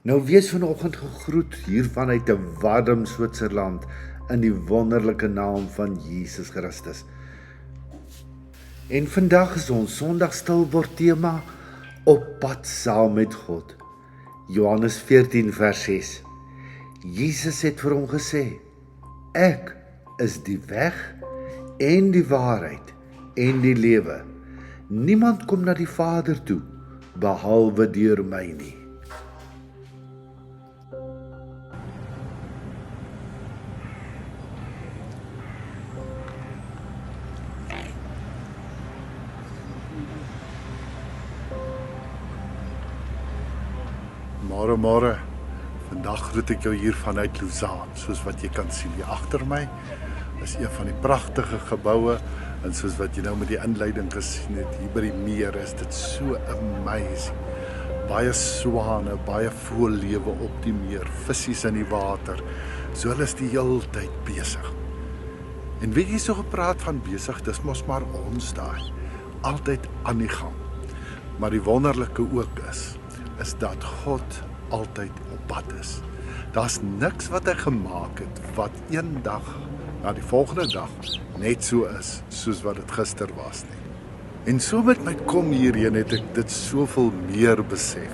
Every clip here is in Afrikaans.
Nou wees vanoggend gegroet hier vanuit 'n warm Switserland in die wonderlike naam van Jesus Christus. En vandag is ons Sondag stilword tema op pad saam met God. Johannes 14 vers 6. Jesus het vir hom gesê: Ek is die weg en die waarheid en die lewe. Niemand kom na die Vader toe behalwe deur my nie. Môre. Vandag groet ek jou hier vanuit Lausanne. Soos wat jy kan sien hier agter my is een van die pragtige geboue, en soos wat jy nou met die inleiding gesien het, hier by die meer is dit so amazing. Baie swane, baie voëllewe op die meer, visse in die water. So hulle is die hele tyd besig. En weet jy, so gepraat van besig, dis mos maar ons daai, altyd aan die gang. Maar die wonderlike ook is dat God altyd op pad is. Daar's niks wat hy gemaak het wat een dag na die volgende dag net so is soos wat dit gister was nie. En so met my kom hierheen het ek dit soveel meer besef.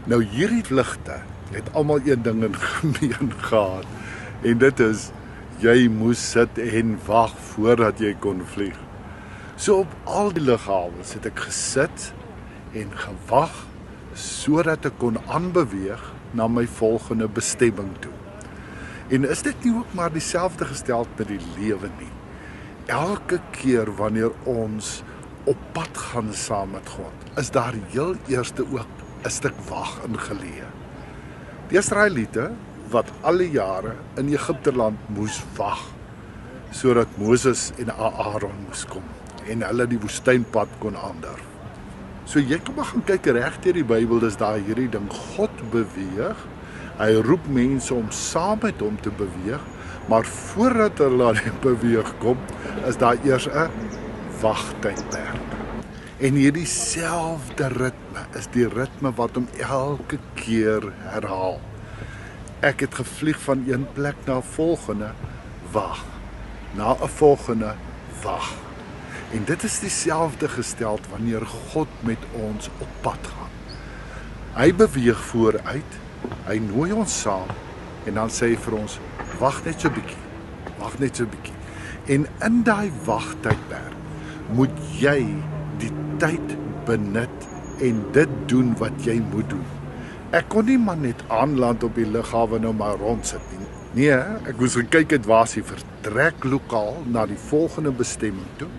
Nou hierdie vlugte het almal een ding in gemeen gehad, en dit is jy moes sit en wag voordat jy kon vlieg. So op al die lughawens het ek gesit en gewag sodat ek kon aanbeweeg na my volgende bestemming toe. En is dit nie ook maar dieselfde gesteld met die lewe nie? Elke keer wanneer ons op pad gaan saam met God, is daar heel eerste ook 'n stuk wag ingeleë. Die Israeliete wat alle jare in Egipteland moes wag, sodat Moses en Aaron moes kom en hulle die woestynpad kon aandurf. So jy kan maar gaan kyk reg deur die Bybel, dis daar hierdie ding, God beweeg, hy roep mense om saam met hom te beweeg, maar voordat hulle aan die beweeg kom, is daar eers 'n wagtydperk. En hierdie selfde ritme is die ritme wat hom elke keer herhaal. Ek het gevlieg van een plek na 'n volgende, wag, na 'n volgende, wag. En dit is dieselfde gesteld wanneer God met ons op pad gaan. Hy beweeg vooruit, hy nooi ons saam, en dan sê hy vir ons, wag net so bietjie. En in daai wagtydperk moet jy die tyd benut en dit doen wat jy moet doen. Ek kon nie maar net aanland op die lughawe nou maar rondsit nie. Nee, ek moes gekyk het waar is die vertreklokaal na die volgende bestemming toe.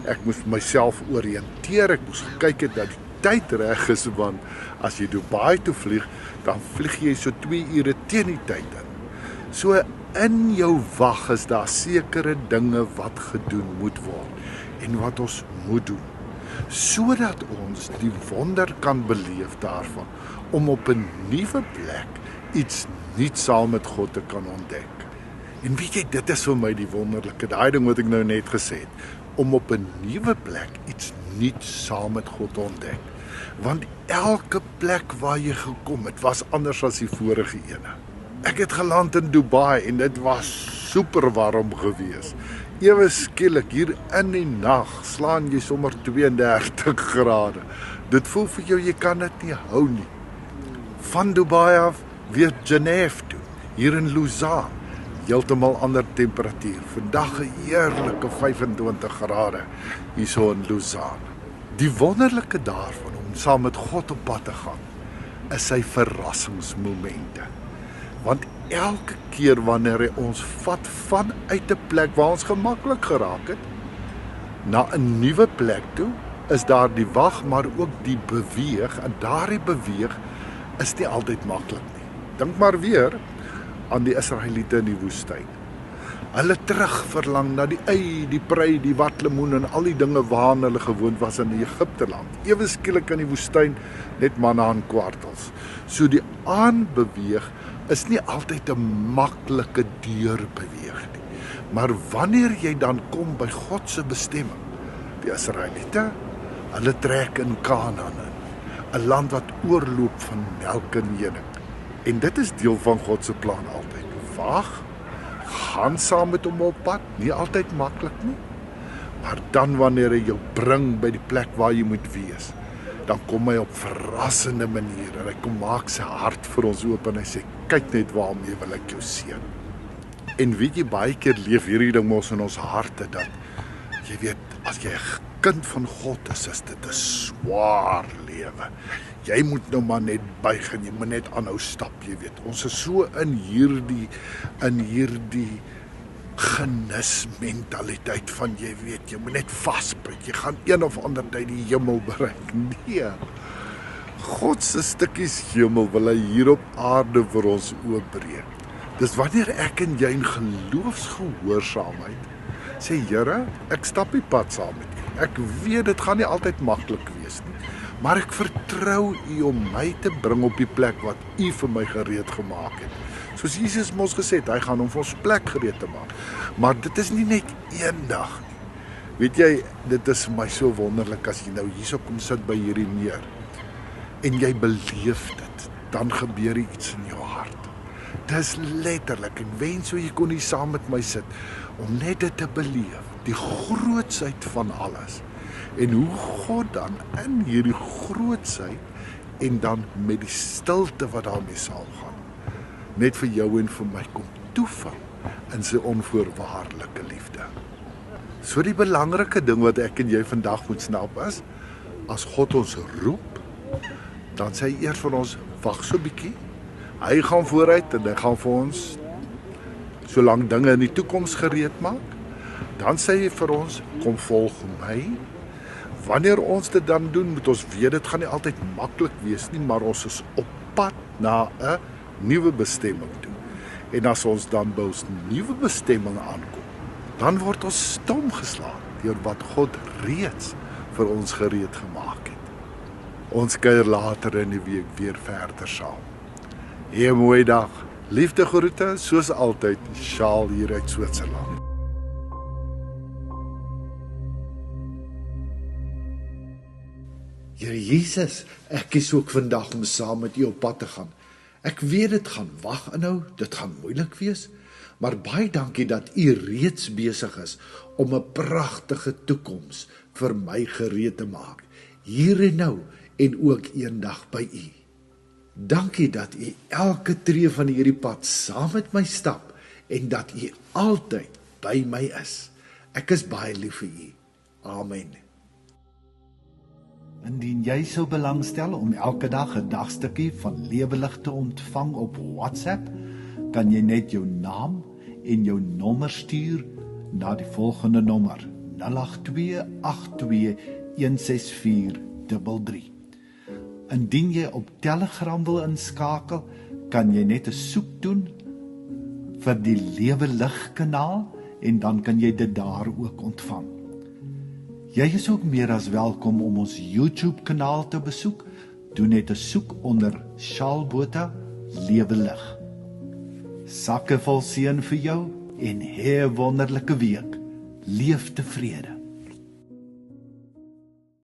Ek moes myself oriënteer, ek moes gekyk het dat die tyd reg is, want as jy Dubai toe vlieg, dan vlieg jy so 2 ure teen die tyd in. So in jou wag is daar sekere dinge wat gedoen moet word, en wat ons moet doen, sodat ons die wonder kan beleef daarvan, om op 'n nuwe plek iets nuuts saam met God te kan ontdek. En weet jy, dit is vir my die wonderlike, daai ding wat ek nou net gesê het, om op 'n nuwe plek iets nuuts saam met God te ontdek. Want elke plek waar jy gekom het, was anders as die vorige ene. Ek het geland in Dubai en dit was super warm gewees. Ewe skielik hier in die nag slaan jy sommer 32 grade. Dit voel vir jou, jy kan dit nie hou nie. Van Dubai af weer Genève toe, hier in Lausanne. Heeltemal ander temperatuur. Vandag 'n heerlike 25 grade hierso in Lausanne. Die wonderlike daarvan om saam met God op pad te gaan, is sy verrassingsmomente. Want elke keer wanneer hy ons vat vanuit 'n plek waar ons gemaklik geraak het, na 'n nuwe plek toe, is daar die wag, maar ook die beweeg, en daardie beweeg is nie altyd maklik nie. Dink maar weer aan die Israeliete in die woestyn. Hulle terug verlang na die ei, die prei, die watlemoen en al die dinge waaraan hulle gewoond was in Egipteland. Ewe skielik in die woestyn net manna en kwartels. So die aanbeweeg is nie altyd 'n maklike deurbeweeg nie. Maar wanneer jy dan kom by God se bestemming, die Israeliete, hulle trek in Kanaan in, 'n land wat oorloop van melk en honing. En dit is deel van God se plan altyd. Wag, gaan saam met hom op pad, nie altyd maklik nie. Maar dan wanneer hy jou bring by die plek waar jy moet wees, dan kom hy op verrassende maniere en hy kom maak sy hart vir ons oop en hy sê, kyk net waarmee wil ek jou seën. En weet jy, baie keer leef hierdie ding mos in ons harte dat, jy weet, as jy 'n kind van God is dit 'n swaar lewe. Jy moet nou maar net buig en jy moet net aanhou stap, jy weet. Ons is so in hierdie genismentaliteit van, jy weet, jy moet net vasbyt. Jy gaan een of ander tyd die hemel bereik. Nee. God se stukkies hemel wil hy hier op aarde vir ons oopbreek. Dis wanneer ek en jy in geloofsgehoorsaamheid sê, Here, ek stap die pad saam met U. Ek weet dit gaan nie altyd maklik wees nie, maar ek vertrou U om my te bring op die plek wat U vir my gereed gemaak het. Soos Jesus mos gesê het, hy gaan om vir ons plek gereed te maak. Maar dit is nie net eendag nie. Weet jy, dit is vir my so wonderlik as jy nou hierso kom sit by hierdie meer en jy beleef dit, dan gebeur iets in jou hart. Dis letterlik, en wens so jy kon hier saam met my sit, om net dit te beleef, die grootsheid van alles, en hoe God dan in hierdie grootsheid, en dan met die stilte wat daarmee saamgaan, net vir jou en vir my kom toevang, in sy onvoorwaardelike liefde. So die belangrike ding wat ek en jy vandag moet snap is, as God ons roep, dan sê hy eers vir ons, wag so bietjie, hy gaan vooruit en hy gaan vir ons solang dinge in die toekoms gereed maak, dan sê hy vir ons, kom volg my. Wanneer ons dit dan doen, moet ons weet, dit gaan nie altyd maklik wees nie, maar ons is op pad na 'n nuwe bestemming toe. En as ons dan by ons nuwe bestemming aankom, dan word ons stom geslaan deur wat God reeds vir ons gereed gemaak het. Ons kuier later in die week weer verder saam. 'n Mooi dag. Liefde groete, soos altyd, Sjaal hier uit Switserland. Here Jesus, ek is ook vandag om saam met U op pad te gaan. Ek weet dit gaan wag inhou, dit gaan moeilik wees, maar baie dankie dat U reeds besig is om 'n pragtige toekoms vir my gereed te maak, hier en nou en ook eendag by U. Dankie dat U elke tree van hierdie pad saam met my stap en dat U altyd by my is. Ek is baie lief vir U. Amen. Indien jy sou belangstel om elke dag 'n dagstukkie van Lewelig te ontvang op WhatsApp, kan jy net jou naam en jou nommer stuur na die volgende nommer 08282164333. Indien jy op Telegram wil inskakel, kan jy net 'n soek doen vir die Lewelig kanaal en dan kan jy dit daar ook ontvang. Jy is ook meer as welkom om ons YouTube kanaal te besoek. Doen net 'n soek onder Sjaal Botha Lewelig. Sakke vol seën vir jou en 'n wonderlike week. Leef tevrede.